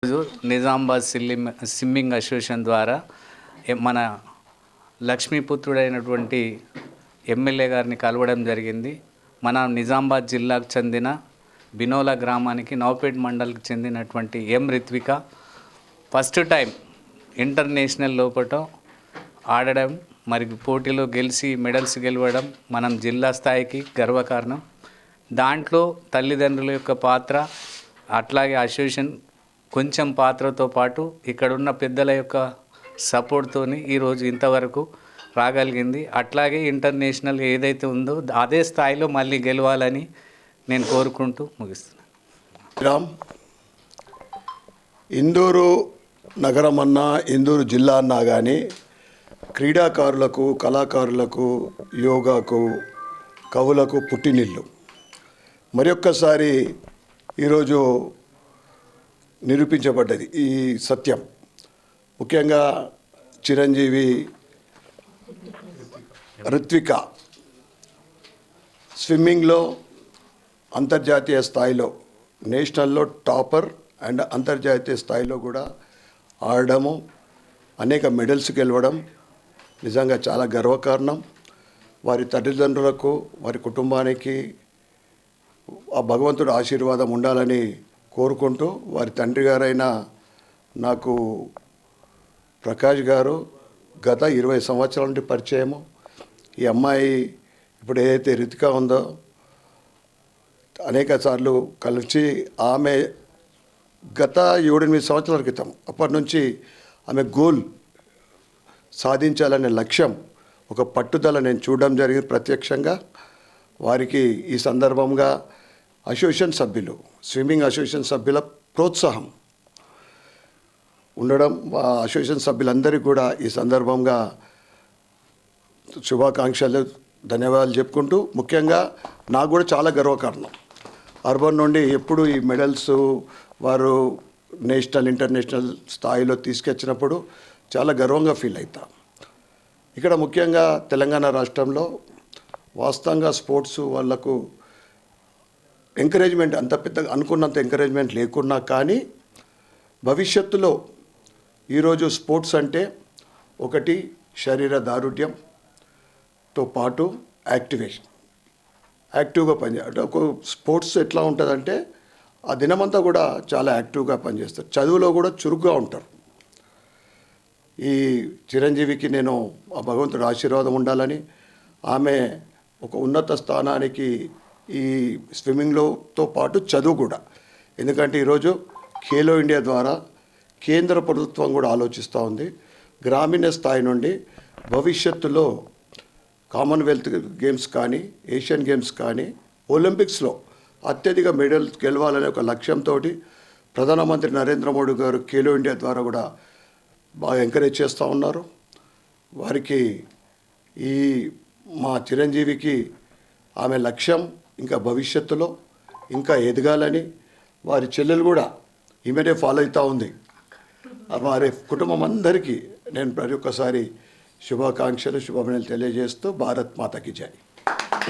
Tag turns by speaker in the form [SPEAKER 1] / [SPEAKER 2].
[SPEAKER 1] రోజు Nizamabad swimming association ద్వారా మన లక్ష్మీపుత్రుడైనటువంటి ఎమ్మెల్యే గారిని కలవడం జరిగింది. మన నిజామాబాద్ జిల్లాకు చెందిన బినోలా గ్రామానికి నౌపేట్ మండల్కి చెందినటువంటి రిత్విక ఫస్ట్ టైం ఇంటర్నేషనల్ లోపల ఆడడం, మరి పోటీలో గెలిచి మెడల్స్ గెలవడం మనం జిల్లా స్థాయికి గర్వకారణం. దాంట్లో తల్లిదండ్రుల యొక్క పాత్ర, అట్లాగే అసోసియేషన్ కొంచెం పాత్రతో పాటు ఇక్కడున్న పెద్దల యొక్క సపోర్ట్తోని ఈరోజు ఇంతవరకు రాగలిగింది. అట్లాగే ఇంటర్నేషనల్ ఏదైతే ఉందో అదే స్థాయిలో మళ్ళీ గెలవాలని నేను కోరుకుంటూ ముగిస్తున్నాను.
[SPEAKER 2] ఇందూరు నగరం అన్నా, ఇందూరు జిల్లా అన్నా కానీ క్రీడాకారులకు, కళాకారులకు, యోగాకు, కవులకు పుట్టినిల్లు. మరి ఒక్కసారి ఈరోజు నిరూపించబడ్డది ఈ సత్యం. ముఖ్యంగా చిరంజీవి రిత్విక స్విమ్మింగ్లో అంతర్జాతీయ స్థాయిలో, నేషనల్లో టాపర్ అండ్ అంతర్జాతీయ స్థాయిలో కూడా ఆడడము, అనేక మెడల్స్ గెలవడం నిజంగా చాలా గర్వకారణం. వారి తల్లిదండ్రులకు, వారి కుటుంబానికి ఆ భగవంతుడు ఆశీర్వాదం ఉండాలని కోరుకుంటూ, వారి తండ్రి గారైన నాకు ప్రకాష్ గారు గత 20 సంవత్సరాల నుండి పరిచయము. ఈ అమ్మాయి ఇప్పుడు ఏదైతే రితిక ఉందో అనేక సార్లు కలిసి, ఆమె గత 7-8 సంవత్సరాల క్రితం అప్పటి నుంచి ఆమె గోల్ సాధించాలనే లక్ష్యం, ఒక పట్టుదల నేను చూడడం జరిగింది ప్రత్యక్షంగా. వారికి ఈ సందర్భంగా అసోసియేషన్ సభ్యులు, స్విమ్మింగ్ అసోసియేషన్ సభ్యుల ప్రోత్సాహం ఉండడం, అసోసియేషన్ సభ్యులందరికీ కూడా ఈ సందర్భంగా శుభాకాంక్షలు, ధన్యవాదాలు చెప్పుకుంటూ, ముఖ్యంగా నాకు కూడా చాలా గర్వకారణం. అర్బన్ నుండి ఎప్పుడు ఈ మెడల్స్ వారు నేషనల్, ఇంటర్నేషనల్ స్థాయిలో తీసుకొచ్చినప్పుడు చాలా గర్వంగా ఫీల్ అవుతాం. ఇక్కడ ముఖ్యంగా తెలంగాణ రాష్ట్రంలో వాస్తవంగా స్పోర్ట్స్ వాళ్లకు ఎంకరేజ్మెంట్ అంత పెద్దగా అనుకున్నంత ఎంకరేజ్మెంట్ లేకున్నా కానీ, భవిష్యత్తులో ఈరోజు స్పోర్ట్స్ అంటే ఒకటి శరీర దారుఢ్యంతో పాటు యాక్టివ్గా పనిచేయాలి. ఒక స్పోర్ట్స్ ఎట్లా ఉంటుందంటే ఆ దినమంతా కూడా చాలా యాక్టివ్గా పనిచేస్తారు, చదువులో కూడా చురుగ్గా ఉంటారు. ఈ చిరంజీవికి నేను ఆ భగవంతుడు ఆశీర్వాదం ఉండాలని, ఆమె ఒక ఉన్నత స్థానానికి ఈ స్విమ్మింగ్లోతో పాటు చదువు కూడా, ఎందుకంటే ఈరోజు ఖేలో ఇండియా ద్వారా కేంద్ర ప్రభుత్వం కూడా ఆలోచిస్తూ ఉంది. గ్రామీణ స్థాయి నుండి భవిష్యత్తులో కామన్వెల్త్ గేమ్స్ కానీ, ఏషియన్ గేమ్స్ కానీ, ఒలింపిక్స్లో అత్యధిక మెడల్స్ గెలవాలనే ఒక లక్ష్యంతో ప్రధానమంత్రి నరేంద్ర మోడీ గారు ఖేలో ఇండియా ద్వారా కూడా బాగా ఎంకరేజ్ చేస్తూ ఉన్నారు. వారికి ఈ మా చిరంజీవికి ఆమె లక్ష్యం ఇంకా భవిష్యత్తులో ఇంకా ఎదగాలని, వారి చెల్లెలు కూడా ఈమెనే ఫాలో అవుతూ ఉంది. వారి కుటుంబం అందరికీ నేను ప్రతి ఒక్కసారి శుభాకాంక్షలు, శుభాభినందనలు తెలియజేస్తూ భారత్ మాతకి జై.